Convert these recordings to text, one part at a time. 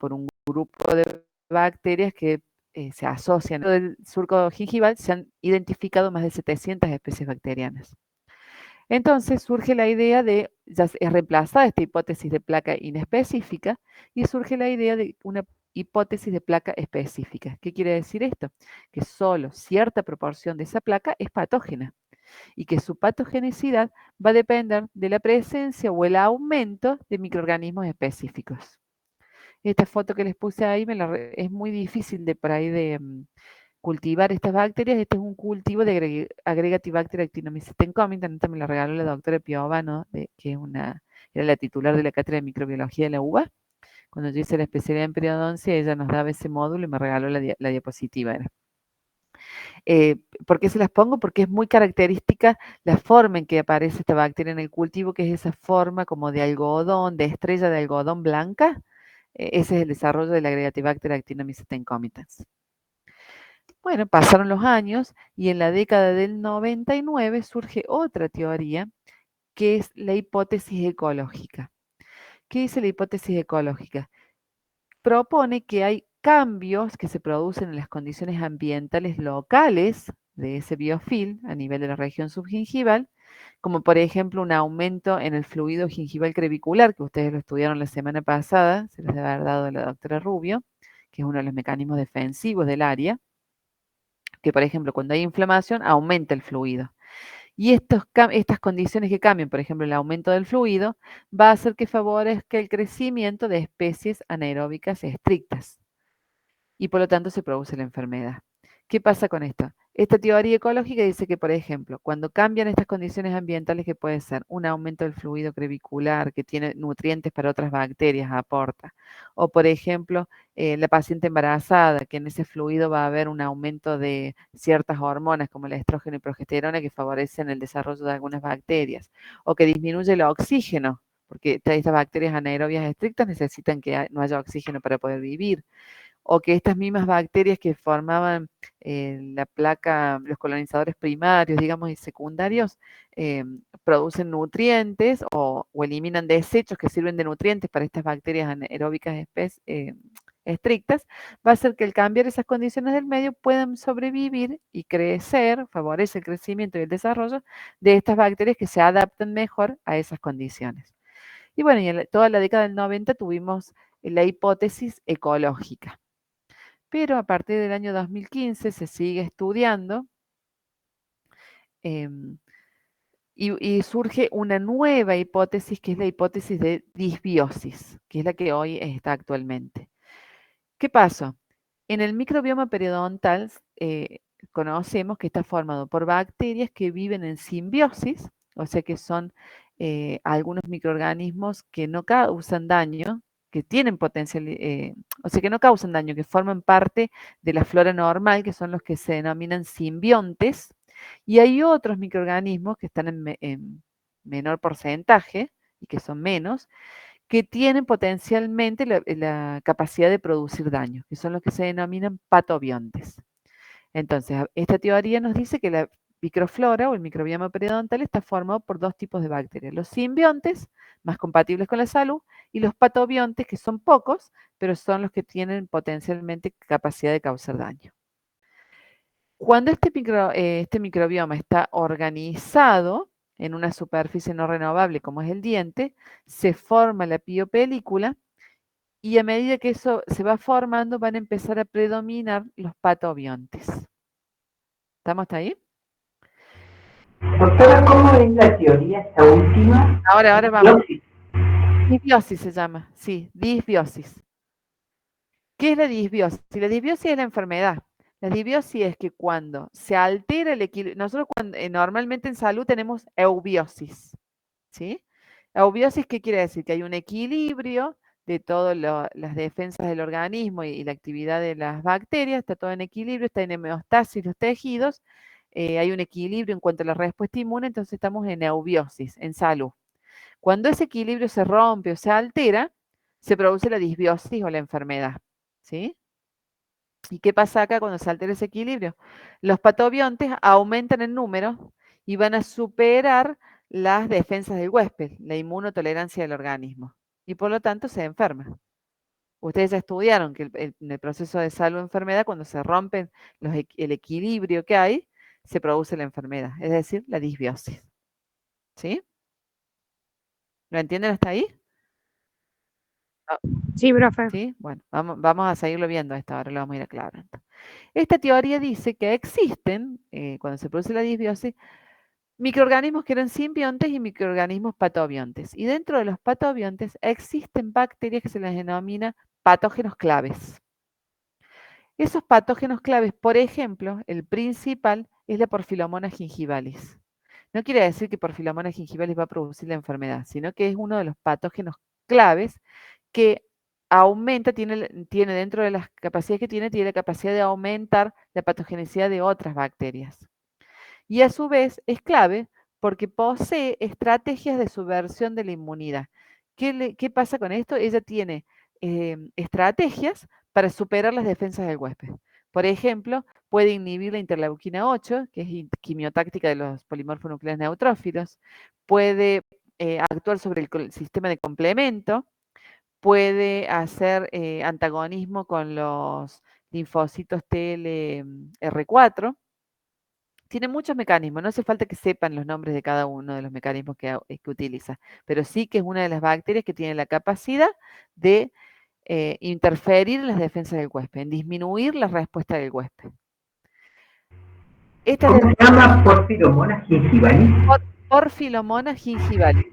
por un grupo de bacterias que se asocian. Dentro del surco gingival se han identificado más de 700 especies bacterianas. Entonces surge la idea de, ya es reemplazada esta hipótesis de placa inespecífica y surge la idea de una hipótesis de placa específica. ¿Qué quiere decir esto? Que solo cierta proporción de esa placa es patógena y que su patogenicidad va a depender de la presencia o el aumento de microorganismos específicos. Esta foto que les puse ahí es muy difícil de por ahí de cultivar estas bacterias. Este es un cultivo de Agregatibacter actinomycetem cummington. Esta me la regaló la doctora Piovano, que era la titular de la cátedra de microbiología de la UBA. Cuando yo hice la especialidad en periodoncia, ella nos daba ese módulo y me regaló la diapositiva. ¿Por qué se las pongo? Porque es muy característica la forma en que aparece esta bacteria en el cultivo, que es esa forma como de algodón, de estrella de algodón blanca. Ese es el desarrollo del Agregatibacter actinomycetem cummingtons. Bueno, pasaron los años y en la década del 99 surge otra teoría que es la hipótesis ecológica. ¿Qué dice la hipótesis ecológica? Propone que hay cambios que se producen en las condiciones ambientales locales de ese biofilm a nivel de la región subgingival, como por ejemplo un aumento en el fluido gingival crevicular, que ustedes lo estudiaron la semana pasada, se les debe haber dado la doctora Rubio, que es uno de los mecanismos defensivos del área, que por ejemplo cuando hay inflamación aumenta el fluido. Y estas condiciones que cambian, por ejemplo el aumento del fluido, va a hacer que favorezca el crecimiento de especies anaeróbicas estrictas y por lo tanto se produce la enfermedad. ¿Qué pasa con esto? Esta teoría ecológica dice que, por ejemplo, cuando cambian estas condiciones ambientales, que puede ser un aumento del fluido crevicular, que tiene nutrientes para otras bacterias, aporta, o por ejemplo, la paciente embarazada, que en ese fluido va a haber un aumento de ciertas hormonas como el estrógeno y progesterona que favorecen el desarrollo de algunas bacterias, o que disminuye el oxígeno, porque estas bacterias anaerobias estrictas necesitan que no haya oxígeno para poder vivir, o que estas mismas bacterias que formaban la placa, los colonizadores primarios, digamos, y secundarios, producen nutrientes o eliminan desechos que sirven de nutrientes para estas bacterias anaeróbicas estrictas, va a hacer que al cambiar esas condiciones del medio puedan sobrevivir y crecer, favorece el crecimiento y el desarrollo de estas bacterias que se adaptan mejor a esas condiciones. Y bueno, y en toda la década del 90 tuvimos la hipótesis ecológica. Pero a partir del año 2015 se sigue estudiando y surge una nueva hipótesis que es la hipótesis de disbiosis, que es la que hoy está actualmente. ¿Qué pasó? En el microbioma periodontal conocemos que está formado por bacterias que viven en simbiosis, o sea que son algunos microorganismos que no causan daño, que tienen potencial, o sea que no causan daño, que forman parte de la flora normal, que son los que se denominan simbiontes, y hay otros microorganismos que están en menor porcentaje y que son menos, que tienen potencialmente la capacidad de producir daño, que son los que se denominan patobiontes. Entonces, esta teoría nos dice que la microflora o el microbioma periodontal está formado por dos tipos de bacterias, los simbiontes, más compatibles con la salud, y los patobiontes, que son pocos, pero son los que tienen potencialmente capacidad de causar daño. Cuando este microbioma está organizado en una superficie no renovable como es el diente, se forma la piopelícula y a medida que eso se va formando van a empezar a predominar los patobiontes. ¿Estamos hasta ahí? Doctora, ¿cómo es la teoría esta última? Ahora vamos. Disbiosis se llama, sí, disbiosis. ¿Qué es la disbiosis? La disbiosis es la enfermedad. La disbiosis es que cuando se altera el equilibrio, nosotros normalmente en salud tenemos eubiosis, ¿sí? Eubiosis, ¿qué quiere decir? Que hay un equilibrio de todas las defensas del organismo y la actividad de las bacterias, está todo en equilibrio, está en homeostasis los tejidos, hay un equilibrio en cuanto a la respuesta inmune, entonces estamos en eubiosis, en salud. Cuando ese equilibrio se rompe o se altera, se produce la disbiosis o la enfermedad, ¿sí? ¿Y qué pasa acá cuando se altera ese equilibrio? Los patobiontes aumentan en número y van a superar las defensas del huésped, la inmunotolerancia del organismo, y por lo tanto se enferma. Ustedes ya estudiaron que en el proceso de salud-enfermedad, cuando se rompen el equilibrio que hay, se produce la enfermedad, es decir, la disbiosis. ¿Sí? ¿Lo entienden hasta ahí? Ah, Sí, profe. ¿sí? Bueno, vamos a seguirlo viendo a esta hora, lo vamos a ir aclarando. Esta teoría dice que existen, cuando se produce la disbiosis, microorganismos que eran simbiontes y microorganismos patobiontes. Y dentro de los patobiontes existen bacterias que se les denomina patógenos claves. Esos patógenos claves, por ejemplo, el principal es la Porphyromonas gingivalis. No quiere decir que Porphyromonas gingivalis va a producir la enfermedad, sino que es uno de los patógenos claves que aumenta, tiene dentro de las capacidades que tiene la capacidad de aumentar la patogenicidad de otras bacterias. Y a su vez es clave porque posee estrategias de subversión de la inmunidad. ¿Qué pasa con esto? Ella tiene estrategias para superar las defensas del huésped. Por ejemplo, puede inhibir la interleuquina 8, que es quimiotáctica de los polimorfonucleares neutrófilos, puede actuar sobre el sistema de complemento, puede hacer antagonismo con los linfocitos TLR4. Tiene muchos mecanismos, no hace falta que sepan los nombres de cada uno de los mecanismos que utiliza, pero sí que es una de las bacterias que tiene la capacidad de interferir en las defensas del huésped, en disminuir la respuesta del huésped. Esta ¿Cómo se llama Porphyromonas gingivalis? Porphyromonas gingivalis.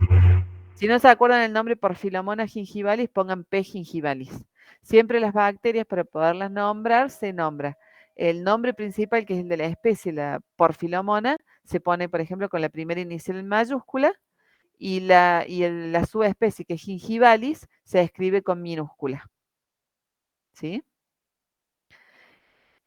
Si no se acuerdan el nombre Porphyromonas gingivalis, pongan P. gingivalis. Siempre las bacterias, para poderlas nombrar, se nombra el nombre principal, que es el de la especie, la Porphyromona, se pone, por ejemplo, con la primera inicial en mayúscula, y la subespecie, que es gingivalis, se escribe con minúscula. ¿Sí?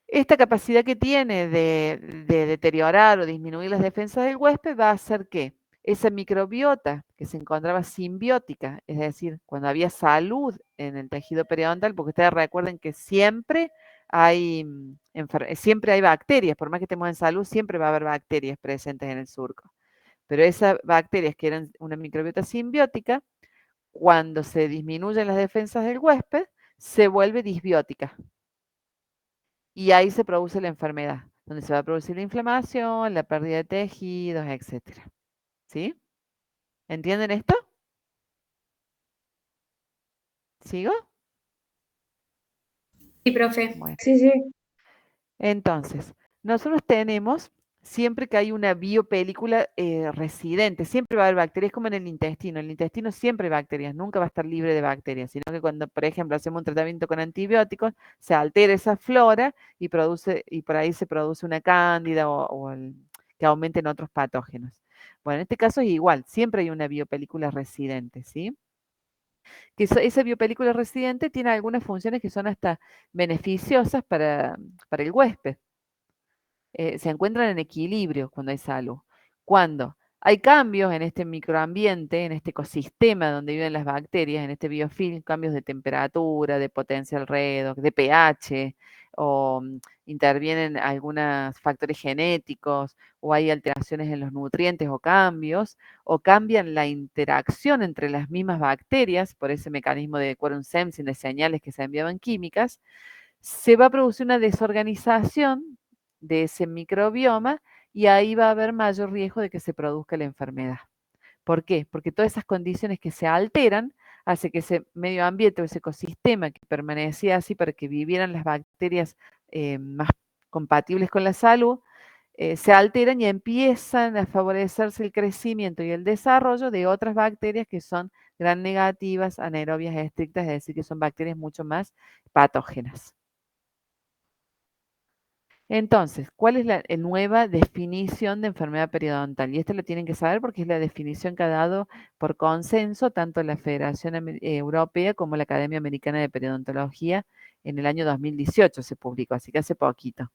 Esta capacidad que tiene de deteriorar o disminuir las defensas del huésped va a hacer que esa microbiota que se encontraba simbiótica, es decir, cuando había salud en el tejido periodontal, porque ustedes recuerden que siempre hay bacterias, por más que estemos en salud, siempre va a haber bacterias presentes en el surco. Pero esas bacterias que eran una microbiota simbiótica, cuando se disminuyen las defensas del huésped, se vuelve disbiótica. Y ahí se produce la enfermedad, donde se va a producir la inflamación, la pérdida de tejidos, etcétera. ¿Sí? ¿Entienden esto? ¿Sigo? Sí, profe. Bueno, Sí, sí. entonces, nosotros tenemos, siempre que hay una biopelícula residente, siempre va a haber bacterias, como en el intestino siempre hay bacterias, nunca va a estar libre de bacterias, sino que cuando, por ejemplo, hacemos un tratamiento con antibióticos, se altera esa flora y por ahí se produce una cándida que aumenten otros patógenos. Bueno, en este caso es igual, siempre hay una biopelícula residente, ¿sí? Que esa biopelícula residente tiene algunas funciones que son hasta beneficiosas para el huésped. Se encuentran en equilibrio cuando hay salud. Cuando hay cambios en este microambiente, en este ecosistema donde viven las bacterias, en este biofilm, cambios de temperatura, de potencial redox, de pH, o intervienen algunos factores genéticos, o hay alteraciones en los nutrientes o cambian la interacción entre las mismas bacterias por ese mecanismo de quorum sensing, de señales que se enviaban químicas, se va a producir una desorganización de ese microbioma y ahí va a haber mayor riesgo de que se produzca la enfermedad. ¿Por qué? Porque todas esas condiciones que se alteran hace que ese medio ambiente o ese ecosistema que permanecía así para que vivieran las bacterias más compatibles con la salud, se alteran y empiezan a favorecerse el crecimiento y el desarrollo de otras bacterias que son gram negativas, anaerobias estrictas, es decir, que son bacterias mucho más patógenas. Entonces, ¿cuál es la nueva definición de enfermedad periodontal? Y esto lo tienen que saber porque es la definición que ha dado por consenso tanto la Federación Europea como la Academia Americana de Periodontología en el año 2018 se publicó, así que hace poquito.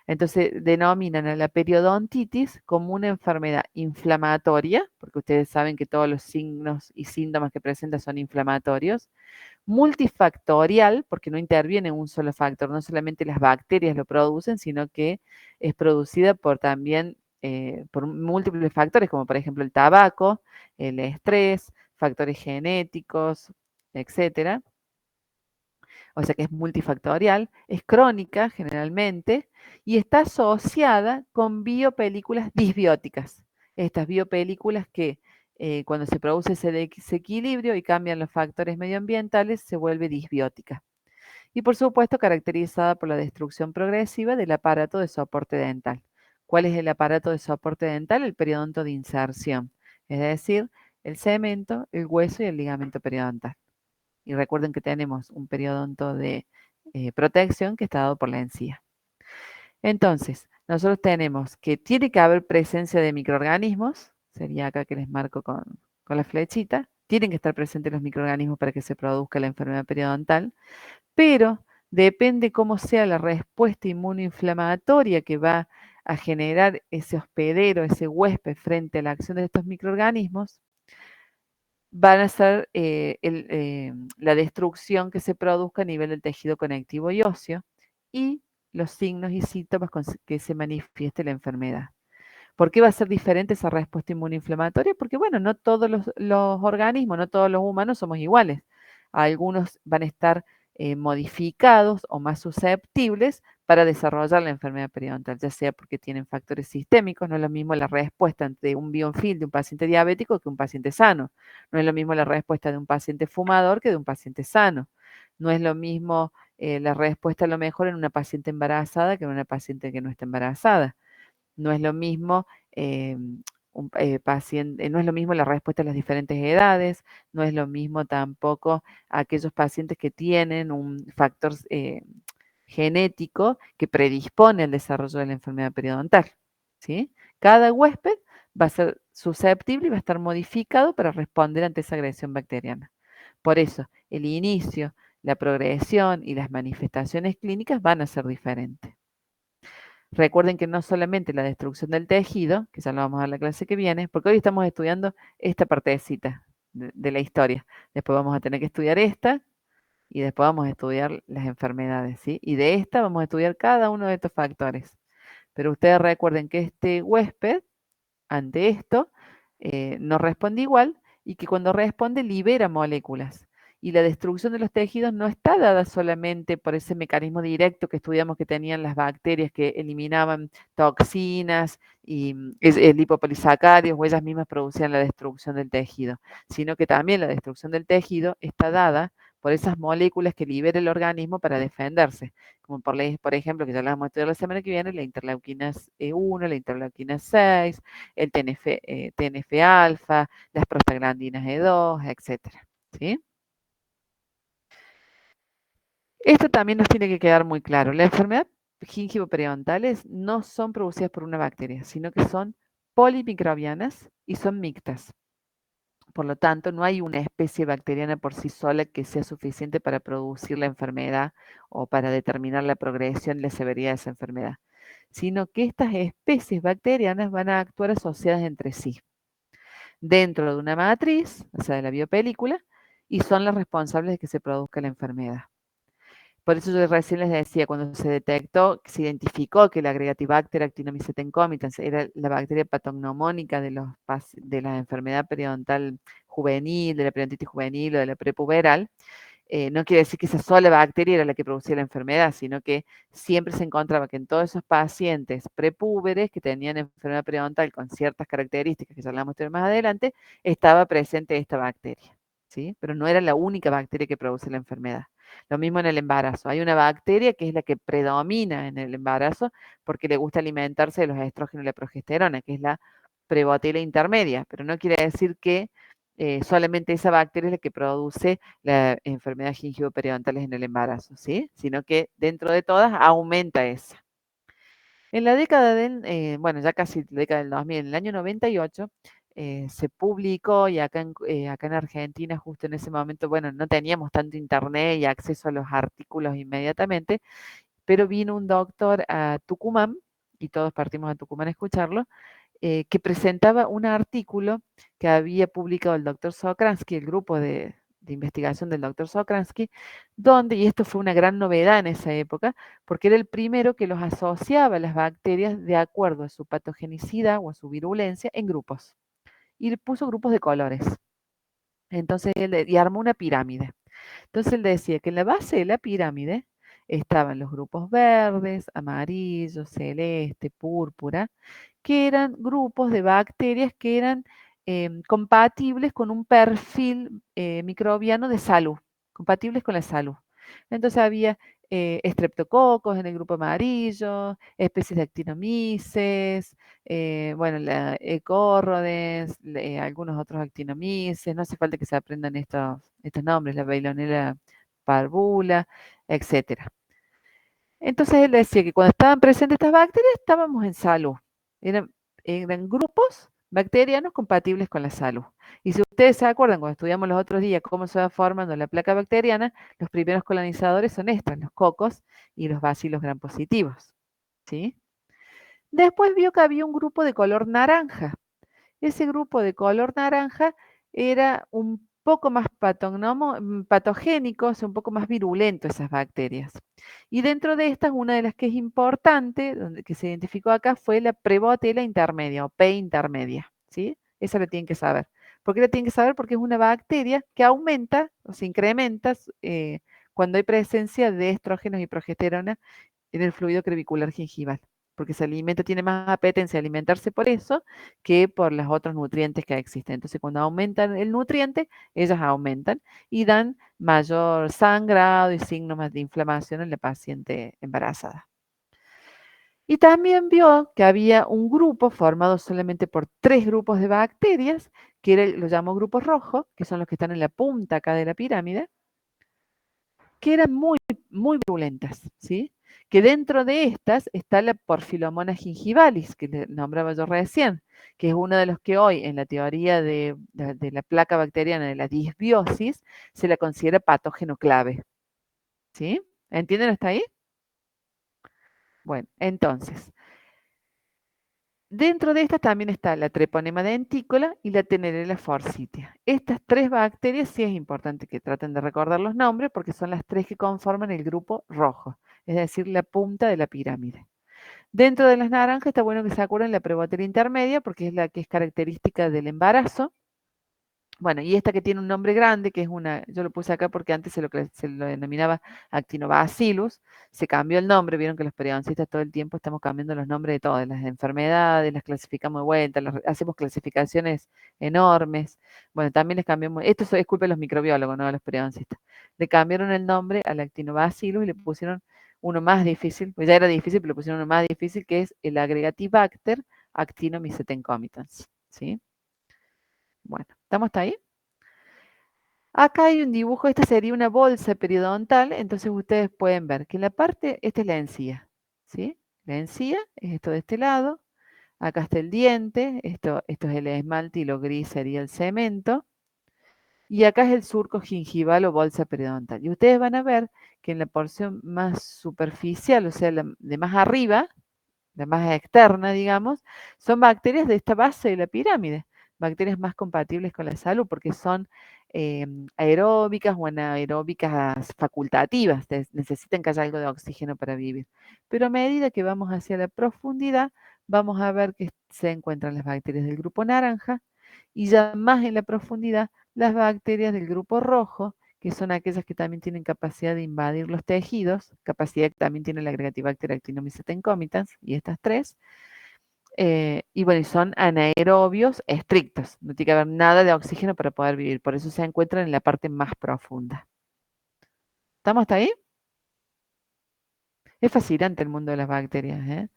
Entonces, denominan a la periodontitis como una enfermedad inflamatoria, porque ustedes saben que todos los signos y síntomas que presenta son inflamatorios, multifactorial, porque no interviene un solo factor, no solamente las bacterias lo producen, sino que es producida también por múltiples factores, como por ejemplo el tabaco, el estrés, factores genéticos, etcétera. o sea que es multifactorial, es crónica generalmente y está asociada con biopelículas disbióticas. Estas biopelículas que cuando se produce ese desequilibrio y cambian los factores medioambientales se vuelve disbiótica. Y por supuesto caracterizada por la destrucción progresiva del aparato de soporte dental. ¿Cuál es el aparato de soporte dental? El periodonto de inserción, es decir, el cemento, el hueso y el ligamento periodontal. Y recuerden que tenemos un periodonto de protección que está dado por la encía. Entonces, nosotros tenemos que tiene que haber presencia de microorganismos, sería acá que les marco con la flechita, tienen que estar presentes los microorganismos para que se produzca la enfermedad periodontal, pero depende cómo sea la respuesta inmunoinflamatoria que va a generar ese hospedero, ese huésped frente a la acción de estos microorganismos, van a ser la destrucción que se produzca a nivel del tejido conectivo y óseo y los signos y síntomas con que se manifieste la enfermedad. ¿Por qué va a ser diferente esa respuesta inmunoinflamatoria? Porque, bueno, no todos los organismos, no todos los humanos somos iguales. Algunos van a estar modificados o más susceptibles para desarrollar la enfermedad periodontal, ya sea porque tienen factores sistémicos, no es lo mismo la respuesta ante un biofilm de un paciente diabético que un paciente sano, no es lo mismo la respuesta de un paciente fumador que de un paciente sano, no es lo mismo la respuesta a lo mejor en una paciente embarazada que en una paciente que no está embarazada. No es lo mismo paciente, no es lo mismo la respuesta a las diferentes edades, no es lo mismo tampoco aquellos pacientes que tienen un factor genético que predispone al desarrollo de la enfermedad periodontal, ¿sí? Cada huésped va a ser susceptible y va a estar modificado para responder ante esa agresión bacteriana. Por eso, el inicio, la progresión y las manifestaciones clínicas van a ser diferentes. Recuerden que no solamente la destrucción del tejido, que ya lo vamos a ver la clase que viene, porque hoy estamos estudiando esta partecita de la historia. Después vamos a tener que estudiar esta y después vamos a estudiar las enfermedades, ¿sí? Y de esta vamos a estudiar cada uno de estos factores. Pero ustedes recuerden que este huésped, ante esto, no responde igual y que cuando responde libera moléculas. Y la destrucción de los tejidos no está dada solamente por ese mecanismo directo que estudiamos que tenían las bacterias que eliminaban toxinas y lipopolisacáridos o ellas mismas producían la destrucción del tejido, sino que también la destrucción del tejido está dada por esas moléculas que libera el organismo para defenderse, como por ejemplo, que ya las vamos a estudiar la semana que viene, la interleuquina 1, la interleuquina 6, el TNF-alfa, las prostaglandinas E2, etcétera, ¿sí? Esto también nos tiene que quedar muy claro. La enfermedad gingivoperiodontal no son producidas por una bacteria, sino que son polimicrobianas y son mixtas. Por lo tanto, no hay una especie bacteriana por sí sola que sea suficiente para producir la enfermedad o para determinar la progresión y la severidad de esa enfermedad, sino que estas especies bacterianas van a actuar asociadas entre sí dentro de una matriz, o sea, de la biopelícula, y son las responsables de que se produzca la enfermedad. Por eso yo recién les decía, cuando se detectó, se identificó que la Agregatibacter actinomycetes concomitans era la bacteria patognomónica de la enfermedad periodontal juvenil, de la periodontitis juvenil o de la prepuberal, no quiere decir que esa sola bacteria era la que producía la enfermedad, sino que siempre se encontraba que en todos esos pacientes prepúberes que tenían enfermedad periodontal con ciertas características que ya hablamos más adelante, estaba presente esta bacteria, ¿sí? Pero no era la única bacteria que produce la enfermedad. Lo mismo en el embarazo. Hay una bacteria que es la que predomina en el embarazo porque le gusta alimentarse de los estrógenos y la progesterona, que es la prebotila intermedia, pero no quiere decir que solamente esa bacteria es la que produce la enfermedad gingivoperiodontal en el embarazo, ¿sí? Sino que dentro de todas aumenta esa. En la década del, bueno, ya casi la década del 2000, en el año 98, se publicó y acá en Argentina, justo en ese momento, bueno, no teníamos tanto internet y acceso a los artículos inmediatamente, pero vino un doctor a Tucumán, y todos partimos a Tucumán a escucharlo, que presentaba un artículo que había publicado el doctor Sokransky, el grupo de investigación del doctor Sokransky, donde, y esto fue una gran novedad en esa época, porque era el primero que los asociaba a las bacterias de acuerdo a su patogenicidad o a su virulencia en grupos. Y puso grupos de colores. Entonces, y armó una pirámide. Entonces él decía que en la base de la pirámide estaban los grupos verdes, amarillo, celeste, púrpura, que eran grupos de bacterias que eran compatibles con un perfil microbiano de salud, compatibles con la salud. Entonces había estreptococos en el grupo amarillo, especies de actinomices, bueno, E. córrodes, algunos otros actinomices, no hace falta que se aprendan estos nombres, la Veilonella parvula, etcétera. Entonces él decía que cuando estaban presentes estas bacterias estábamos en salud. Eran, eran grupos bacterianos compatibles con la salud. Y si ustedes se acuerdan, cuando estudiamos los otros días cómo se va formando la placa bacteriana, los primeros colonizadores son estos, los cocos y los bacilos gram positivos. ¿Sí? Después vio que había un grupo de color naranja. Ese grupo de color naranja era un poco más patogénico, o sea, un poco más virulento esas bacterias. Y dentro de estas, una de las que es importante, que se identificó acá, fue la Prebotella intermedia o P intermedia, ¿sí? Esa la tienen que saber. ¿Por qué la tienen que saber? Porque es una bacteria que aumenta o se incrementa cuando hay presencia de estrógenos y progesterona en el fluido crevicular gingival, porque se alimenta, tiene más apetencia a alimentarse por eso que por los otros nutrientes que existen. Entonces, cuando aumentan el nutriente, ellas aumentan y dan mayor sangrado y signos más de inflamación en la paciente embarazada. Y también vio que había un grupo formado solamente por 3 grupos de bacterias, que lo llamó grupo rojo, que son los que están en la punta acá de la pirámide, que eran muy virulentas, ¿sí? Que dentro de estas está la Porphyromonas gingivalis, que le nombraba yo recién, que es uno de los que hoy en la teoría de la placa bacteriana de la disbiosis se la considera patógeno clave, ¿sí? ¿Entienden hasta ahí? Bueno, entonces, dentro de estas también está la Treponema dentícola y la Tenerella forsythia. Estas 3 bacterias sí es importante que traten de recordar los nombres porque son las 3 que conforman el grupo rojo, es decir, la punta de la pirámide. Dentro de las naranjas está bueno que se acuerden la Prebotella intermedia porque es la que es característica del embarazo. Bueno, y esta que tiene un nombre grande, que es una, yo lo puse acá porque antes se lo denominaba Actinobacillus, se cambió el nombre, vieron que los periodoncistas todo el tiempo estamos cambiando los nombres de todas las enfermedades, las clasificamos de vuelta, hacemos clasificaciones enormes. Bueno, también les cambiamos, esto es culpa de los microbiólogos, no de los periodoncistas. Le cambiaron el nombre al Actinobacillus y le pusieron uno más difícil, pues ya era difícil, pero le pusieron uno más difícil que es el Agregatibacter actinomycetencomitans, ¿sí? Bueno, ¿estamos hasta ahí? Acá hay un dibujo, esta sería una bolsa periodontal, entonces ustedes pueden ver que la parte, esta es la encía, ¿sí? La encía es esto de este lado, acá está el diente, esto es el esmalte y lo gris sería el cemento, y acá es el surco gingival o bolsa periodontal. Y ustedes van a ver que en la porción más superficial, o sea, de más arriba, la más externa, digamos, son bacterias de esta base de la pirámide, bacterias más compatibles con la salud porque son aeróbicas o anaeróbicas facultativas, necesitan que haya algo de oxígeno para vivir. Pero a medida que vamos hacia la profundidad, vamos a ver que se encuentran las bacterias del grupo naranja y ya más en la profundidad, las bacterias del grupo rojo, que son aquellas que también tienen capacidad de invadir los tejidos, capacidad que también tiene la Agregatibacter actinomycetencomitans, y estas 3, y bueno, y son anaerobios estrictos, no tiene que haber nada de oxígeno para poder vivir, por eso se encuentran en la parte más profunda. ¿Estamos hasta ahí? Es fascinante el mundo de las bacterias, ¿eh?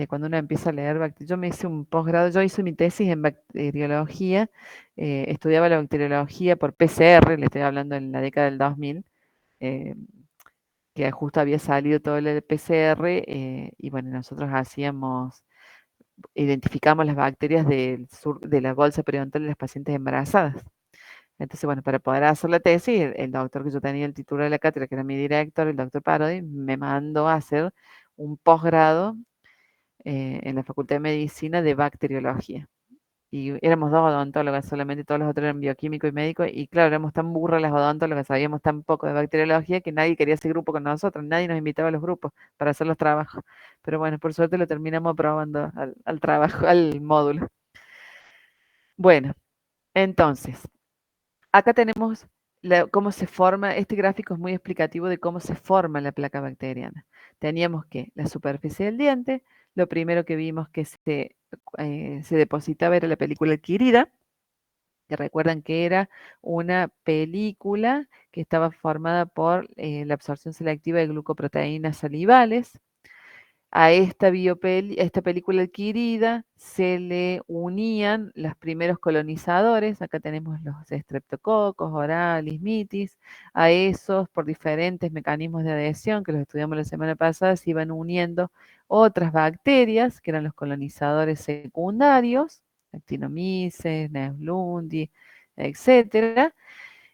Cuando uno empieza a leer bacterias, yo me hice un posgrado, yo hice mi tesis en bacteriología, estudiaba la bacteriología por PCR, le estoy hablando en la década del 2000, eh, que justo había salido todo el PCR, y bueno, nosotros identificamos las bacterias de la bolsa periodontal de las pacientes embarazadas. Entonces, bueno, para poder hacer la tesis, el doctor que yo tenía el título de la cátedra, que era mi director, el doctor Parodi, me mandó a hacer un posgrado en la Facultad de Medicina de bacteriología. Y éramos 2 odontólogas solamente, todos los otros eran bioquímicos y médicos, y claro, éramos tan burras las odontólogas, sabíamos tan poco de bacteriología que nadie quería hacer grupo con nosotros, nadie nos invitaba a los grupos para hacer los trabajos. Pero bueno, por suerte lo terminamos aprobando al trabajo, al módulo. Bueno, entonces, acá tenemos cómo se forma, este gráfico es muy explicativo de cómo se forma la placa bacteriana. Teníamos que la superficie del diente, lo primero que vimos que se depositaba era la película adquirida, que recuerdan que era una película que estaba formada por la absorción selectiva de glucoproteínas salivales. A esta película adquirida se le unían los primeros colonizadores, acá tenemos los estreptococos, oralis, mitis, a esos por diferentes mecanismos de adhesión que los estudiamos la semana pasada, se iban uniendo otras bacterias que eran los colonizadores secundarios, Actinomyces, Neuslundi, etcétera.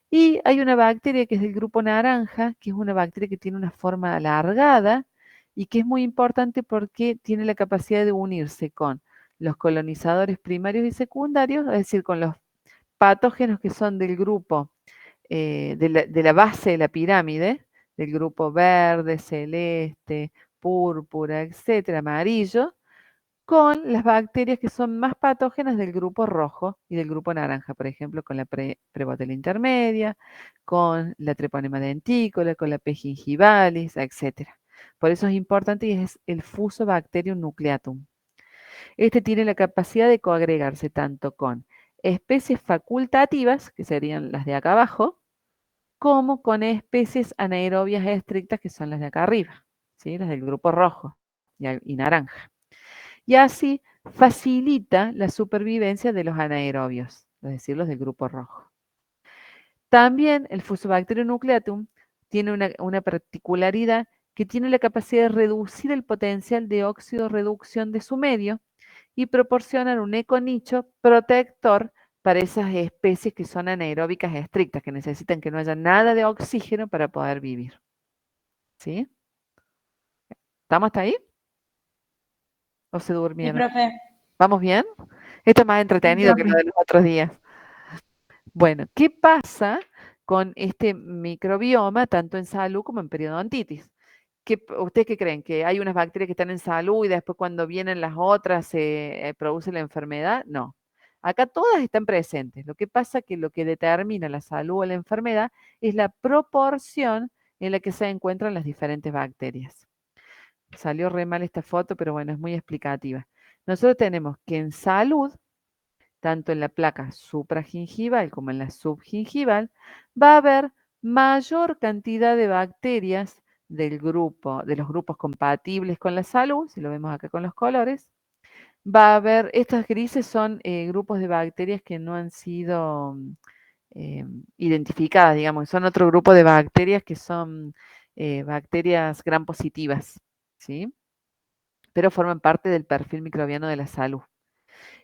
Y hay una bacteria que es del grupo naranja, que es una bacteria que tiene una forma alargada y que es muy importante porque tiene la capacidad de unirse con los colonizadores primarios y secundarios, es decir, con los patógenos que son del grupo, de la base de la pirámide, del grupo verde, celeste, púrpura, etcétera, amarillo, con las bacterias que son más patógenas del grupo rojo y del grupo naranja, por ejemplo, con la Prebotella intermedia, con la Treponema dentícola, con la P. gingivalis, etc. Por eso es importante y es el Fusobacterium nucleatum. Este tiene la capacidad de coagregarse tanto con especies facultativas, que serían las de acá abajo, como con especies anaerobias estrictas, que son las de acá arriba, ¿sí? Las del grupo rojo y naranja. Y así facilita la supervivencia de los anaerobios, es decir, los del grupo rojo. También el Fusobacterium nucleatum tiene una particularidad que tiene la capacidad de reducir el potencial de óxido-reducción de su medio y proporcionar un econicho protector para esas especies que son anaeróbicas estrictas, que necesitan que no haya nada de oxígeno para poder vivir. ¿Sí? ¿Estamos hasta ahí? ¿O se Sí, durmieron? profe. ¿Vamos bien? Esto es más Sí, entretenido que lo profe. de los otros días. Bueno, ¿qué pasa con este microbioma tanto en salud como en periodontitis? ¿Ustedes qué creen? ¿Que hay unas bacterias que están en salud y después cuando vienen las otras se produce la enfermedad? No. Acá todas están presentes. Lo que pasa es que lo que determina la salud o la enfermedad es la proporción en la que se encuentran las diferentes bacterias. Salió re mal esta foto, pero bueno, es muy explicativa. Nosotros tenemos que en salud tanto en la placa supragingival como en la subgingival, va a haber mayor cantidad de bacterias del grupo, de los grupos compatibles con la salud, si lo vemos acá con los colores. Va a haber, estas grises son grupos de bacterias que no han sido identificadas, digamos, son otro grupo de bacterias que son bacterias gram positivas, ¿sí? Pero forman parte del perfil microbiano de la salud.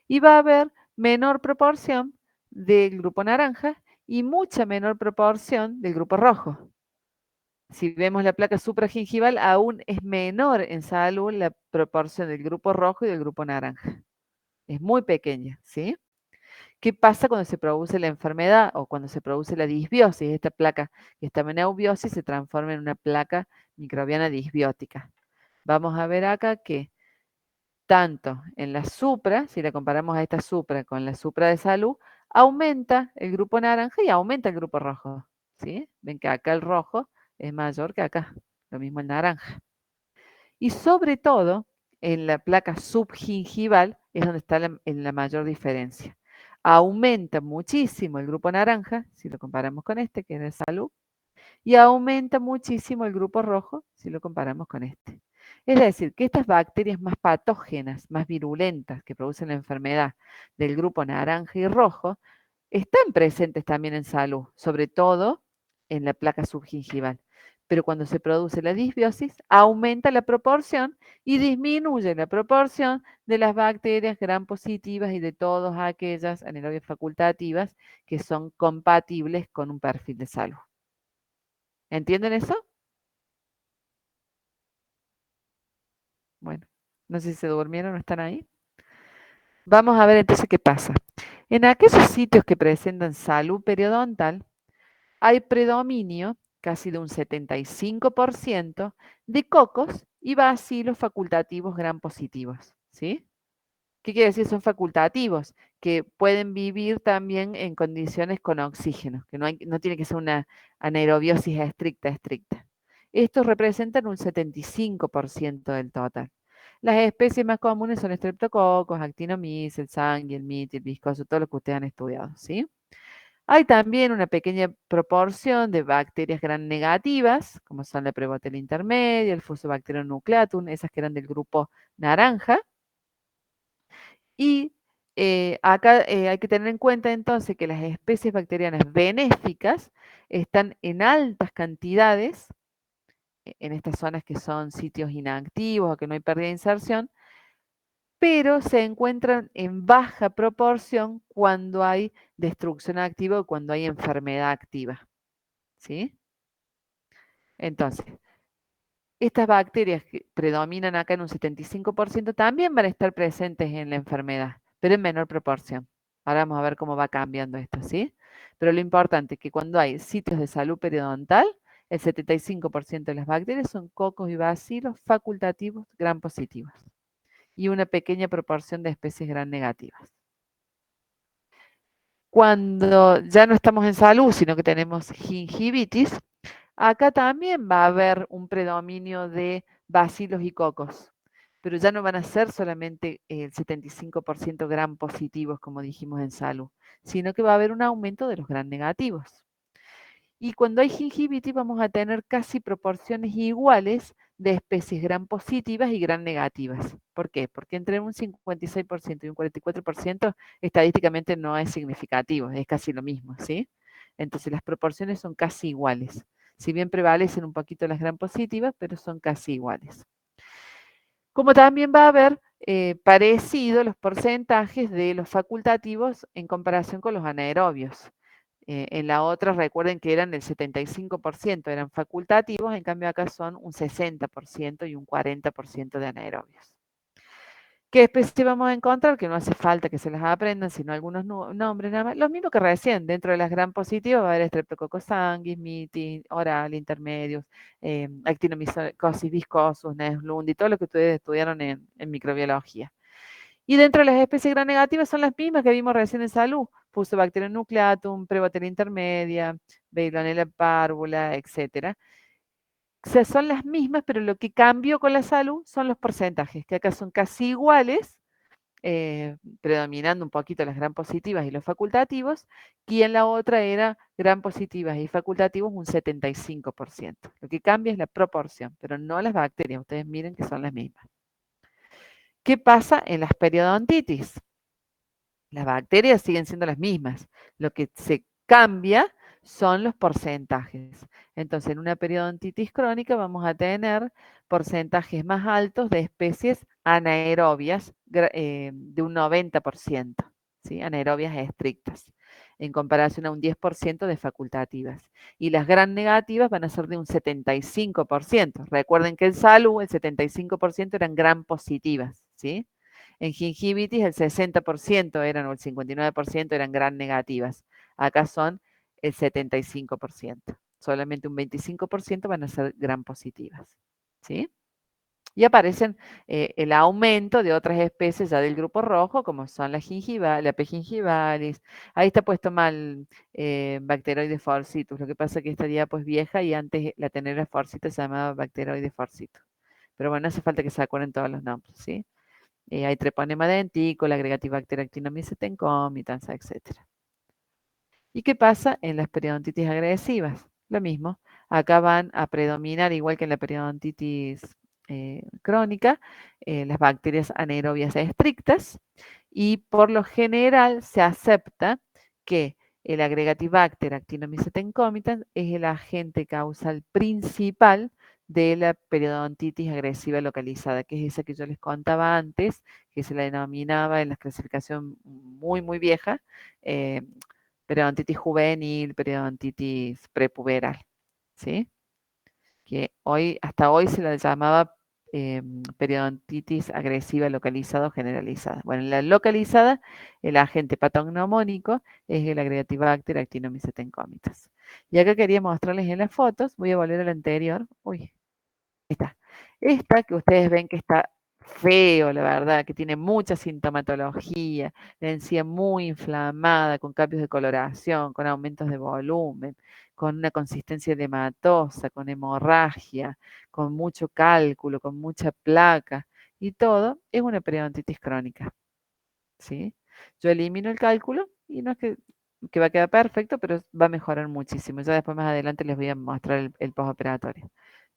Y va a haber menor proporción del grupo naranja y mucha menor proporción del grupo rojo. Si vemos la placa supragingival, aún es menor en salud la proporción del grupo rojo y del grupo naranja. Es muy pequeña, ¿sí? ¿Qué pasa cuando se produce la enfermedad o cuando se produce la disbiosis? Esta placa que estaba en eubiosis se transforma en una placa microbiana disbiótica. Vamos a ver acá que tanto en la supra, si la comparamos a esta supra con la supra de salud, aumenta el grupo naranja y aumenta el grupo rojo. ¿Sí? Ven que acá el rojo es mayor que acá, lo mismo el naranja. Y sobre todo, en la placa subgingival es donde está la mayor diferencia. Aumenta muchísimo el grupo naranja, si lo comparamos con este, que es de salud, y aumenta muchísimo el grupo rojo si lo comparamos con este. Es decir, que estas bacterias más patógenas, más virulentas, que producen la enfermedad del grupo naranja y rojo, están presentes también en salud, sobre todo en la placa subgingival. Pero cuando se produce la disbiosis, aumenta la proporción y disminuye la proporción de las bacterias gram positivas y de todas aquellas anaerobias facultativas que son compatibles con un perfil de salud. ¿Entienden eso? Bueno, no sé si se durmieron o están ahí. Vamos a ver entonces qué pasa. En aquellos sitios que presentan salud periodontal, hay predominio casi de un 75% de cocos y bacilos facultativos gram positivos, ¿sí? ¿Qué quiere decir? Son facultativos, que pueden vivir también en condiciones con oxígeno, que no tiene que ser una anaerobiosis estricta. Estos representan un 75% del total. Las especies más comunes son Streptococcus, Actinomyces, el Sangui, el MIT, el viscoso, todo lo que ustedes han estudiado, ¿sí? Hay también una pequeña proporción de bacterias gram negativas, como son la Prebotella intermedia, el Fusobacterium nucleatum, esas que eran del grupo naranja. Y acá hay que tener en cuenta entonces que las especies bacterianas benéficas están en altas cantidades en estas zonas que son sitios inactivos o que no hay pérdida de inserción, pero se encuentran en baja proporción cuando hay destrucción activa o cuando hay enfermedad activa. ¿Sí? Entonces, estas bacterias que predominan acá en un 75% también van a estar presentes en la enfermedad, pero en menor proporción. Ahora vamos a ver cómo va cambiando esto, ¿sí? Pero lo importante es que cuando hay sitios de salud periodontal, el 75% de las bacterias son cocos y bacilos facultativos gram positivos y una pequeña proporción de especies gram negativas. Cuando ya no estamos en salud, sino que tenemos gingivitis, acá también va a haber un predominio de bacilos y cocos, pero ya no van a ser solamente el 75% gram positivos, como dijimos en salud, sino que va a haber un aumento de los gram negativos. Y cuando hay gingivitis vamos a tener casi proporciones iguales de especies gram positivas y gram negativas. ¿Por qué? Porque entre un 56% y un 44% estadísticamente no es significativo, es casi lo mismo, ¿sí? Entonces las proporciones son casi iguales. Si bien prevalecen un poquito las gram positivas, pero son casi iguales. Como también va a haber parecido los porcentajes de los facultativos en comparación con los anaerobios. En la otra, recuerden que eran el 75% eran facultativos, en cambio acá son un 60% y un 40% de anaerobios. ¿Qué especie vamos a encontrar? Que no hace falta que se las aprendan, sino algunos nombres nada más. Los mismos que recién, dentro de las gram positivas va a haber Streptococcus sanguis, mitis, oral, intermedios, Actinomycosis viscosus, Neslundi, todo lo que ustedes estudiaron en microbiología. Y dentro de las especies gram negativas son las mismas que vimos recién en salud. Fusobacterium nucleatum, Prebotella intermedia, Veillonella parvula, etc. O sea, son las mismas, pero lo que cambió con la salud son los porcentajes, que acá son casi iguales, predominando un poquito las gram positivas y los facultativos, y en la otra era gram positivas y facultativos un 75%. Lo que cambia es la proporción, pero no las bacterias. Ustedes miren que son las mismas. ¿Qué pasa en las periodontitis? Las bacterias siguen siendo las mismas. Lo que se cambia son los porcentajes. Entonces, en una periodontitis crónica vamos a tener porcentajes más altos de especies anaerobias de un 90%, ¿sí? Anaerobias estrictas, en comparación a un 10% de facultativas. Y las gram negativas van a ser de un 75%. Recuerden que en salud el 75% eran gram positivas, ¿sí? En gingivitis el 60% eran, o el 59% eran gram negativas. Acá son el 75%. Solamente un 25% van a ser gram positivas. ¿Sí? Y aparecen el aumento de otras especies ya del grupo rojo, como son la P. gingivalis. Ahí está puesto mal Bacteroides forcitus. Lo que pasa es que esta diapo es vieja y antes la Tenera forcitus se llamaba Bacteroides forcitus. Pero bueno, no hace falta que se acuerden todos los nombres, ¿sí? Hay treponema dentícola, Agregatibacter actinomyces tencomitans, etc. ¿Y qué pasa en las periodontitis agresivas? Lo mismo. Acá van a predominar, igual que en la periodontitis crónica, las bacterias anaerobias estrictas y por lo general se acepta que el Agregatibacter actinomyces tencomitans es el agente causal principal de la periodontitis agresiva localizada, que es esa que yo les contaba antes, que se la denominaba en la clasificación muy vieja, periodontitis juvenil, periodontitis prepuberal, ¿sí? Que hasta hoy se la llamaba periodontitis agresiva localizada o generalizada. Bueno, en la localizada, el agente patognomónico es el Agregatibacter actinomyces tencomitans. Y acá quería mostrarles en las fotos, voy a volver a la anterior, uy, está. Esta que ustedes ven que está feo, la verdad, que tiene mucha sintomatología, la encía muy inflamada, con cambios de coloración, con aumentos de volumen, con una consistencia edematosa, con hemorragia, con mucho cálculo, con mucha placa, y todo es una periodontitis crónica, ¿sí? Yo elimino el cálculo y no es que va a quedar perfecto, pero va a mejorar muchísimo. Ya después más adelante les voy a mostrar el postoperatorio.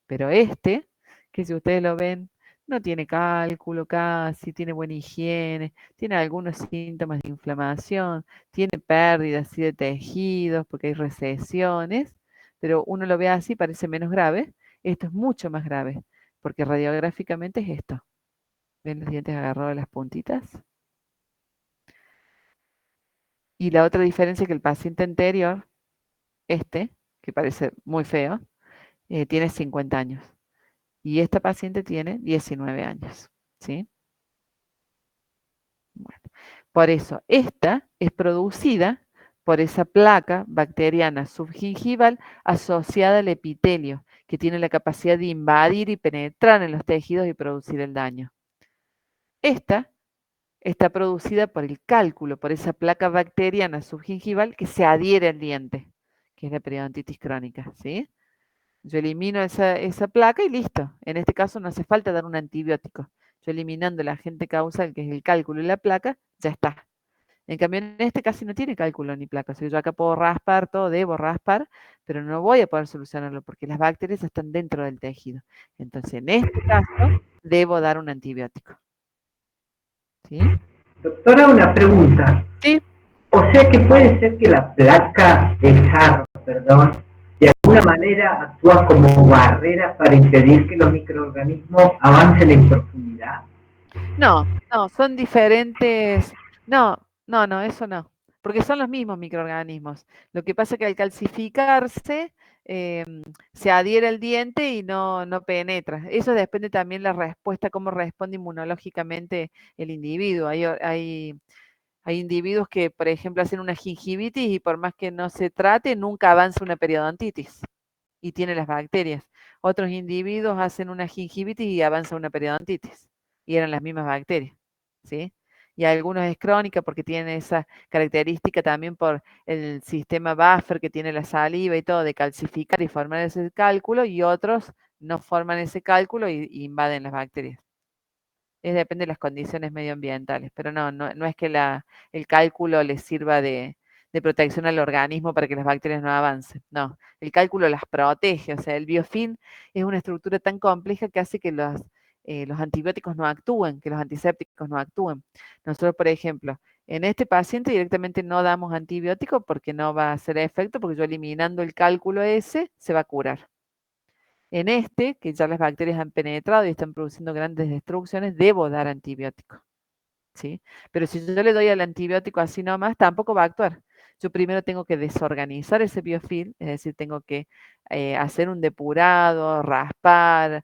Pero este, que si ustedes lo ven, no tiene cálculo casi, tiene buena higiene, tiene algunos síntomas de inflamación, tiene pérdidas así de tejidos porque hay recesiones, pero uno lo ve así, parece menos grave. Esto es mucho más grave, porque radiográficamente es esto. ¿Ven los dientes agarrados de las puntitas? Y la otra diferencia es que el paciente anterior, este, que parece muy feo, tiene 50 años. Y esta paciente tiene 19 años, ¿sí? Bueno, por eso, esta es producida por esa placa bacteriana subgingival asociada al epitelio, que tiene la capacidad de invadir y penetrar en los tejidos y producir el daño. Esta está producida por el cálculo, por esa placa bacteriana subgingival que se adhiere al diente, que es la periodontitis crónica, ¿sí? Yo elimino esa placa y listo. En este caso no hace falta dar un antibiótico. Yo eliminando el agente causal, que es el cálculo y la placa, ya está. En cambio, en este casi no tiene cálculo ni placa. O sea, yo acá puedo raspar todo, debo raspar, pero no voy a poder solucionarlo porque las bacterias están dentro del tejido. Entonces, en este caso, debo dar un antibiótico. ¿Sí? Doctora, una pregunta. Sí. O sea que puede ser que la placa del jarro, perdón, de alguna manera actúa como barrera para impedir que los microorganismos avancen en profundidad. No, no, son diferentes. No, no, no, eso no. Porque son los mismos microorganismos. Lo que pasa es que al calcificarse se adhiere al diente y no penetra. Eso depende también la respuesta, cómo responde inmunológicamente el individuo. Hay individuos que, por ejemplo, hacen una gingivitis y por más que no se trate, nunca avanza una periodontitis y tiene las bacterias. Otros individuos hacen una gingivitis y avanza una periodontitis y eran las mismas bacterias, ¿sí? Y algunos es crónica porque tienen esa característica también por el sistema buffer que tiene la saliva y todo de calcificar y formar ese cálculo y otros no forman ese cálculo y invaden las bacterias. Depende de las condiciones medioambientales, pero no es que el cálculo les sirva de protección al organismo para que las bacterias no avancen. No, el cálculo las protege, o sea, el biofilm es una estructura tan compleja que hace que los antibióticos no actúen, que los antisépticos no actúen. Nosotros, por ejemplo, en este paciente directamente no damos antibiótico porque no va a hacer efecto, porque yo eliminando el cálculo ese se va a curar. En este, que ya las bacterias han penetrado y están produciendo grandes destrucciones, debo dar antibiótico, ¿sí? Pero si yo le doy el antibiótico así nomás, tampoco va a actuar. Yo primero tengo que desorganizar ese biofilm, es decir, tengo que hacer un depurado, raspar,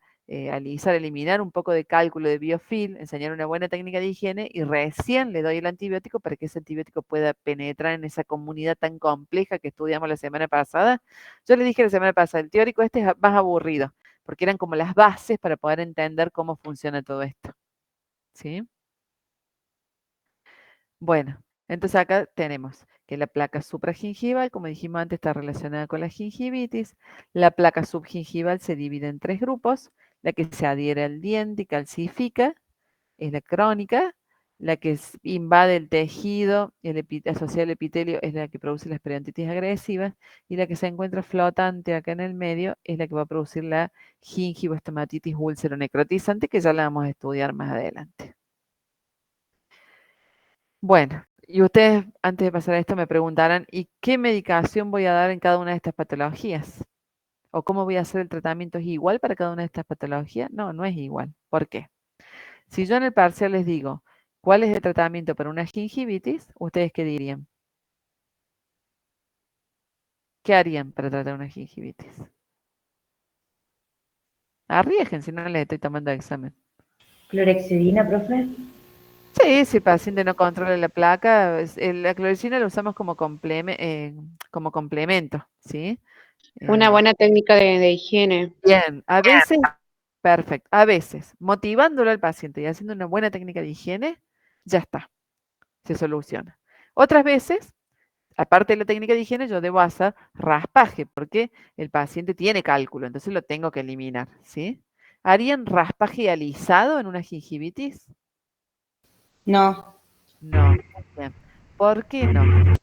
alisar, eliminar un poco de cálculo de biofilm, enseñar una buena técnica de higiene y recién le doy el antibiótico para que ese antibiótico pueda penetrar en esa comunidad tan compleja que estudiamos la semana pasada. Yo le dije la semana pasada, el teórico este es más aburrido, porque eran como las bases para poder entender cómo funciona todo esto, ¿sí? Bueno, entonces acá tenemos que la placa supragingival, como dijimos antes, está relacionada con la gingivitis. La placa subgingival se divide en tres grupos. La que se adhiere al diente y calcifica es la crónica. La que invade el tejido y asociada al epitelio es la que produce las periodontitis agresivas. Y la que se encuentra flotante acá en el medio es la que va a producir la gingivoestomatitis úlcero-necrotizante, que ya la vamos a estudiar más adelante. Bueno, y ustedes antes de pasar a esto me preguntarán, ¿y qué medicación voy a dar en cada una de estas patologías? ¿O cómo voy a hacer el tratamiento? ¿Es igual para cada una de estas patologías? No, no es igual. ¿Por qué? Si yo en el parcial les digo, ¿cuál es el tratamiento para una gingivitis? ¿Ustedes qué dirían? ¿Qué harían para tratar una gingivitis? Arriesguen si no les estoy tomando examen. ¿Clorexidina, profe? Sí, si el paciente no controla la placa, la cloricina la usamos como complemento, ¿sí? Una Eh, buena técnica de higiene. bien, a veces Perfecto. A veces, motivándolo al paciente y haciendo una buena técnica de higiene, ya está, se soluciona. Otras veces, aparte de la técnica de higiene, yo debo hacer raspaje, porque el paciente tiene cálculo, entonces lo tengo que eliminar, ¿sí? ¿Harían raspaje alisado en una gingivitis? No. No. Bien. ¿Por qué no?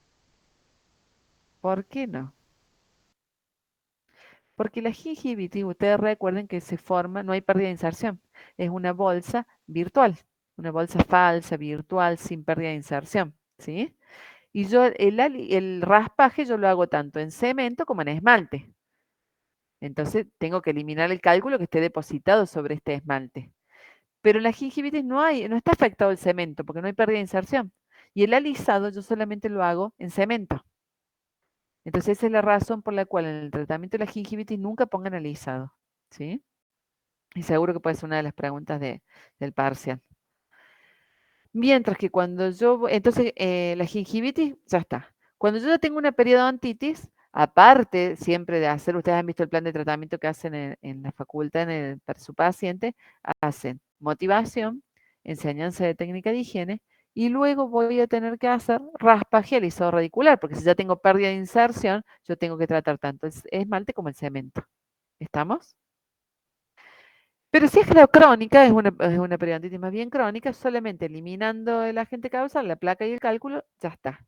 ¿Por qué no? Porque la gingivitis, ustedes recuerden que se forma, no hay pérdida de inserción, es una bolsa virtual, una bolsa falsa, virtual, sin pérdida de inserción, ¿sí? Y yo el raspaje yo lo hago tanto en cemento como en esmalte. Entonces tengo que eliminar el cálculo que esté depositado sobre este esmalte. Pero en la gingivitis no está afectado el cemento porque no hay pérdida de inserción. Y el alisado yo solamente lo hago en cemento. Entonces esa es la razón por la cual en el tratamiento de la gingivitis nunca pongan alisado, ¿sí? Y seguro que puede ser una de las preguntas del parcial. Mientras que cuando entonces la gingivitis ya está. Cuando yo ya tengo una periodontitis, aparte siempre de hacer, ustedes han visto el plan de tratamiento que hacen en la facultad para su paciente, hacen motivación, enseñanza de técnica de higiene, y luego voy a tener que hacer raspaje alisado radicular, porque si ya tengo pérdida de inserción, yo tengo que tratar tanto el esmalte como el cemento. ¿Estamos? Pero si es la crónica, es una periodontitis más bien crónica, solamente eliminando el agente causal, la placa y el cálculo, ya está.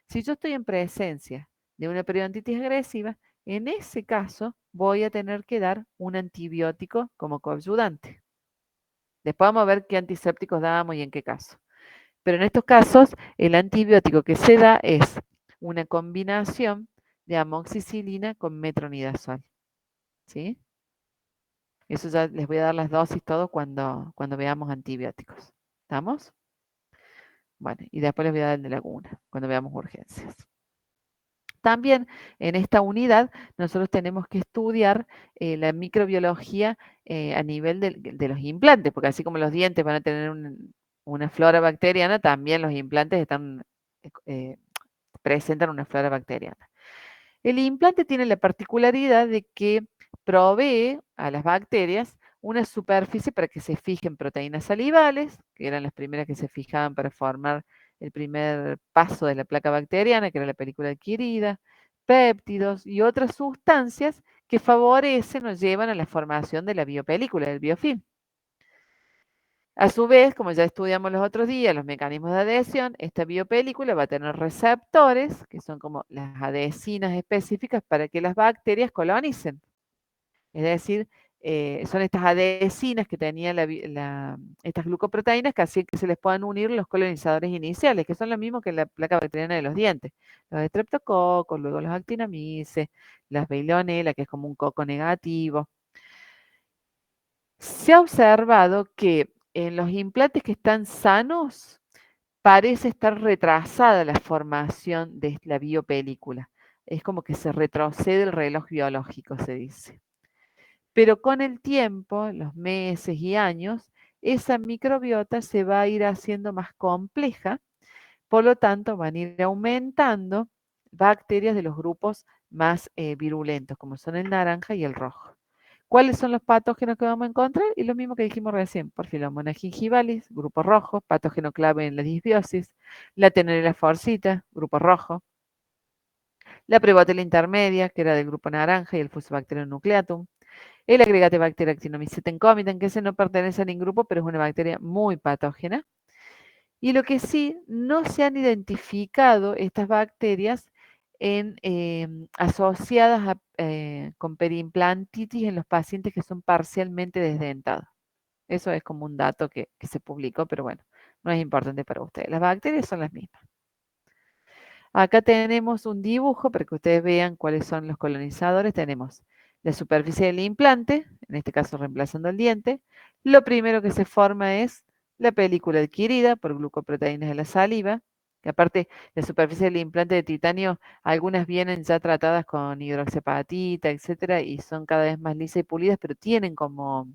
Si yo estoy en presencia de una periodontitis agresiva, en ese caso voy a tener que dar un antibiótico como coadyuvante. Después vamos a ver qué antisépticos damos y en qué caso. Pero en estos casos, el antibiótico que se da es una combinación de amoxicilina con metronidazol. ¿Sí? Eso ya les voy a dar las dosis todo cuando veamos antibióticos. ¿Estamos? Bueno, y después les voy a dar el de laguna, cuando veamos urgencias. También en esta unidad nosotros tenemos que estudiar la microbiología a nivel de los implantes, porque así como los dientes van a tener una flora bacteriana, también los implantes presentan una flora bacteriana. El implante tiene la particularidad de que provee a las bacterias una superficie para que se fijen proteínas salivales, que eran las primeras que se fijaban para formar el primer paso de la placa bacteriana, que era la película adquirida, péptidos y otras sustancias que favorecen o llevan a la formación de la biopelícula, del biofilm. A su vez, como ya estudiamos los otros días, los mecanismos de adhesión, esta biopelícula va a tener receptores, que son como las adhesinas específicas para que las bacterias colonicen. Es decir, son estas adhesinas que tenían estas glucoproteínas que hacían que se les puedan unir los colonizadores iniciales, que son lo mismo que la placa bacteriana de los dientes. Los estreptococos, luego los actinamices, las Veillonella, que es como un coco negativo. Se ha observado que en los implantes que están sanos parece estar retrasada la formación de la biopelícula. Es como que se retrocede el reloj biológico, se dice. Pero con el tiempo, los meses y años, esa microbiota se va a ir haciendo más compleja, por lo tanto van a ir aumentando bacterias de los grupos más virulentos, como son el naranja y el rojo. ¿Cuáles son los patógenos que vamos a encontrar? Y lo mismo que dijimos recién, Porphyromonas gingivalis, grupo rojo, patógeno clave en la disbiosis, la Tenerilia forcita, grupo rojo, la Prebotella intermedia, que era del grupo naranja, y el Fusobacterium nucleatum, el agregate bacteria Actinomycetum conmitem, que ese no pertenece a ningún grupo, pero es una bacteria muy patógena. Y lo que sí, no se han identificado estas bacterias asociadas con periimplantitis en los pacientes que son parcialmente desdentados. Eso es como un dato que se publicó, pero bueno, no es importante para ustedes. Las bacterias son las mismas. Acá tenemos un dibujo para que ustedes vean cuáles son los colonizadores. Tenemos la superficie del implante, en este caso reemplazando el diente. Lo primero que se forma es la película adquirida por glucoproteínas de la saliva, que aparte la superficie del implante de titanio, algunas vienen ya tratadas con hidroxiapatita, etcétera, y son cada vez más lisas y pulidas, pero tienen como,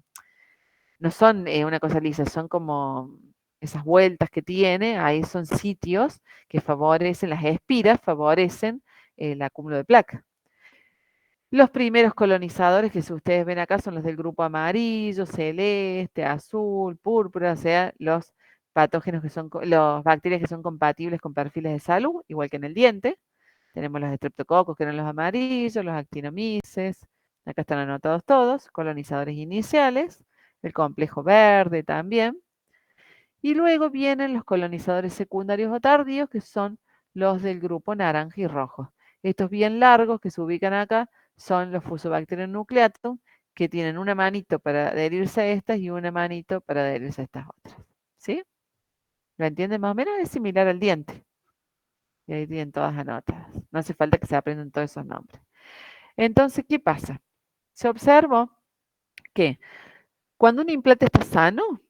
no son una cosa lisa, son como esas vueltas que tiene, ahí son sitios que favorecen, las espiras favorecen el acúmulo de placa. Los primeros colonizadores que si ustedes ven acá son los del grupo amarillo, celeste, azul, púrpura, o sea, los patógenos que son, los bacterias que son compatibles con perfiles de salud, igual que en el diente. Tenemos los estreptococos, que eran los amarillos, los actinomices, acá están anotados todos, colonizadores iniciales, el complejo verde también. Y luego vienen los colonizadores secundarios o tardíos, que son los del grupo naranja y rojo. Estos bien largos que se ubican acá son los Fusobacterium nucleatum, que tienen una manito para adherirse a estas y una manito para adherirse a estas otras. ¿Sí? ¿Lo entienden más o menos? Es similar al diente. Y ahí tienen todas anotadas. No hace falta que se aprendan todos esos nombres. Entonces, ¿qué pasa? Se observó que cuando un implante está sano,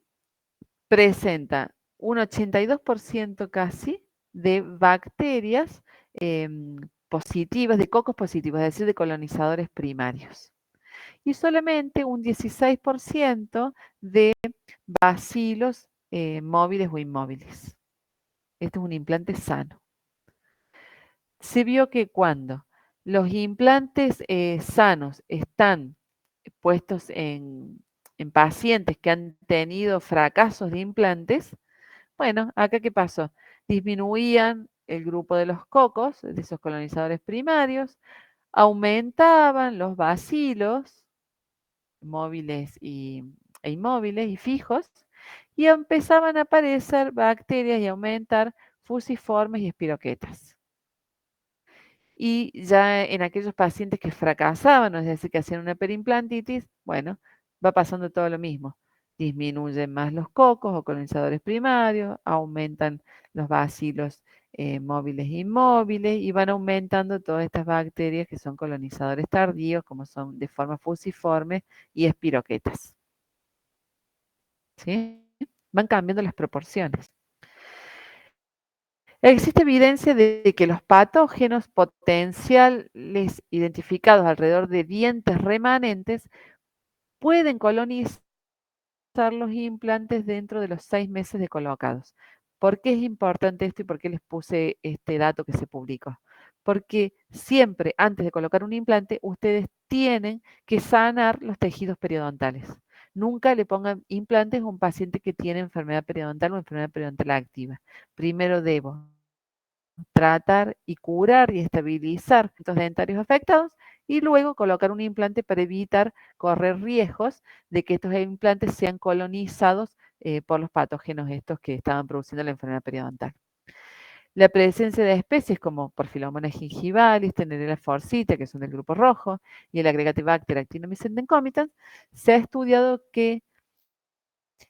presenta un 82% casi de bacterias positivas, de cocos positivos, es decir, de colonizadores primarios. Y solamente un 16% de bacilos móviles o inmóviles. Este es un implante sano. Se vio que cuando los implantes sanos están puestos en pacientes que han tenido fracasos de implantes, bueno, acá ¿qué pasó? Disminuían el grupo de los cocos, de esos colonizadores primarios, aumentaban los bacilos móviles e inmóviles y fijos, y empezaban a aparecer bacterias y aumentar fusiformes y espiroquetas. Y ya en aquellos pacientes que fracasaban, es decir, que hacían una perimplantitis, bueno, va pasando todo lo mismo. Disminuyen más los cocos o colonizadores primarios, aumentan los bacilos móviles e inmóviles y van aumentando todas estas bacterias que son colonizadores tardíos, como son de forma fusiforme y espiroquetas. ¿Sí? Van cambiando las proporciones. Existe evidencia de que los patógenos potenciales identificados alrededor de dientes remanentes pueden colonizar los implantes dentro de los 6 meses de colocados. ¿Por qué es importante esto y por qué les puse este dato que se publicó? Porque siempre antes de colocar un implante, ustedes tienen que sanar los tejidos periodontales. Nunca le pongan implantes a un paciente que tiene enfermedad periodontal o enfermedad periodontal activa. Primero debo tratar y curar y estabilizar estos dentarios afectados y luego colocar un implante para evitar correr riesgos de que estos implantes sean colonizados por los patógenos estos que estaban produciendo la enfermedad periodontal. La presencia de especies como Porphyromonas gingivalis, Teneriella forsythia, que son del grupo rojo, y el Aggregatibacter actinomyces dencomitans, se ha estudiado que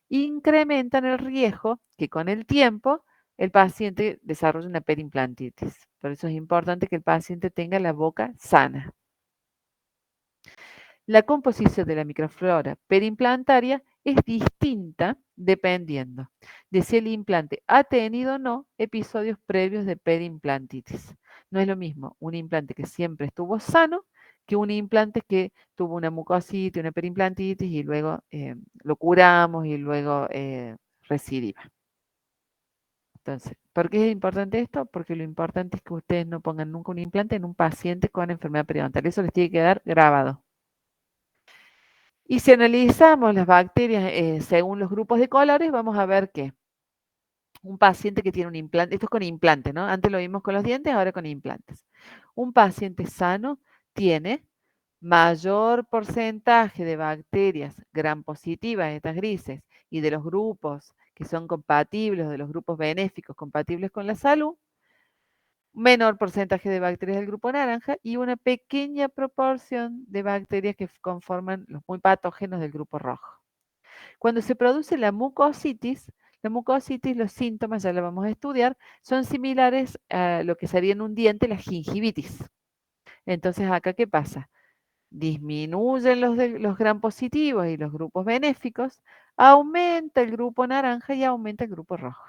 incrementan el riesgo que con el tiempo el paciente desarrolle una perimplantitis. Por eso es importante que el paciente tenga la boca sana. La composición de la microflora perimplantaria es distinta dependiendo de si el implante ha tenido o no episodios previos de perimplantitis. No es lo mismo un implante que siempre estuvo sano que un implante que tuvo una mucositis, una perimplantitis y luego lo curamos y luego recidiva. Entonces, ¿por qué es importante esto? Porque lo importante es que ustedes no pongan nunca un implante en un paciente con enfermedad periodontal. Eso les tiene que quedar grabado. Y si analizamos las bacterias según los grupos de colores, vamos a ver que un paciente que tiene un implante, esto es con implantes, ¿no? Antes lo vimos con los dientes, ahora con implantes. Un paciente sano tiene mayor porcentaje de bacterias gram positivas, estas grises, y de los grupos que son compatibles, de los grupos benéficos compatibles con la salud, menor porcentaje de bacterias del grupo naranja y una pequeña proporción de bacterias que conforman los muy patógenos del grupo rojo. Cuando se produce la mucositis, los síntomas, ya lo vamos a estudiar, son similares a lo que sería en un diente la gingivitis. Entonces, acá, ¿qué pasa? Disminuyen los gram positivos y los grupos benéficos, aumenta el grupo naranja y aumenta el grupo rojo.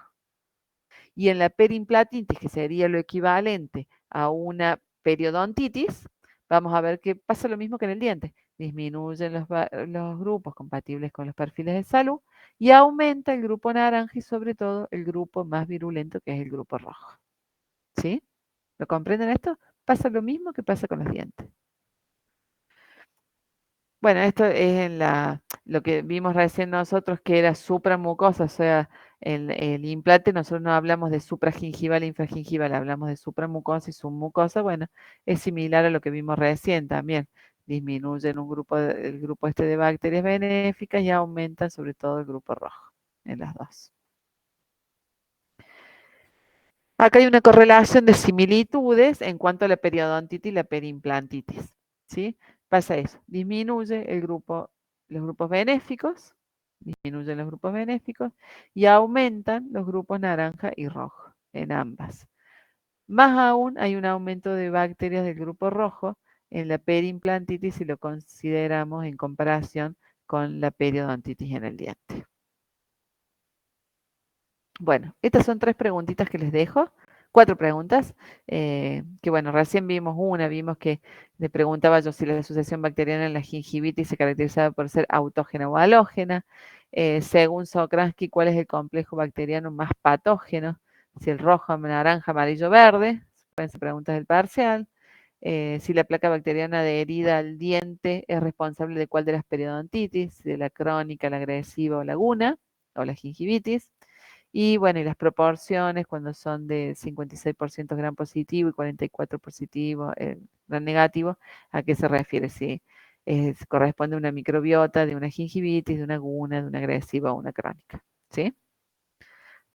Y en la perimplantitis, que sería lo equivalente a una periodontitis, vamos a ver que pasa lo mismo que en el diente. Disminuyen los grupos compatibles con los perfiles de salud y aumenta el grupo naranja y sobre todo el grupo más virulento que es el grupo rojo. ¿Sí? ¿Lo comprenden esto? Pasa lo mismo que pasa con los dientes. Bueno, esto es lo que vimos recién nosotros, que era supramucosa, o sea, el implante, nosotros no hablamos de supragingival e infragingival, hablamos de supramucosa y submucosa. Bueno, es similar a lo que vimos recién también. Disminuyen el grupo este de bacterias benéficas y aumentan sobre todo el grupo rojo en las dos. Acá hay una correlación de similitudes en cuanto a la periodontitis y la periimplantitis, ¿sí? Pasa eso, disminuye los grupos benéficos, disminuyen los grupos benéficos y aumentan los grupos naranja y rojo en ambas. Más aún, hay un aumento de bacterias del grupo rojo en la periimplantitis si lo consideramos en comparación con la periodontitis en el diente. Bueno, estas son 3 preguntitas que les dejo. 4 preguntas, que bueno, recién vimos que le preguntaba yo si la asociación bacteriana en la gingivitis se caracterizaba por ser autógena o halógena. Según Sokransky, ¿cuál es el complejo bacteriano más patógeno? Si el rojo, naranja, amarillo, verde, pueden ser preguntas del parcial. Si la placa bacteriana adherida al diente es responsable de cuál de las periodontitis, de la crónica, la agresiva o la aguda, o la gingivitis. Y bueno, y las proporciones cuando son de 56% gram positivo y 44% positivo, gran negativo, ¿a qué se refiere? Si corresponde a una microbiota, de una gingivitis, de una guna, de una agresiva o una crónica, ¿sí?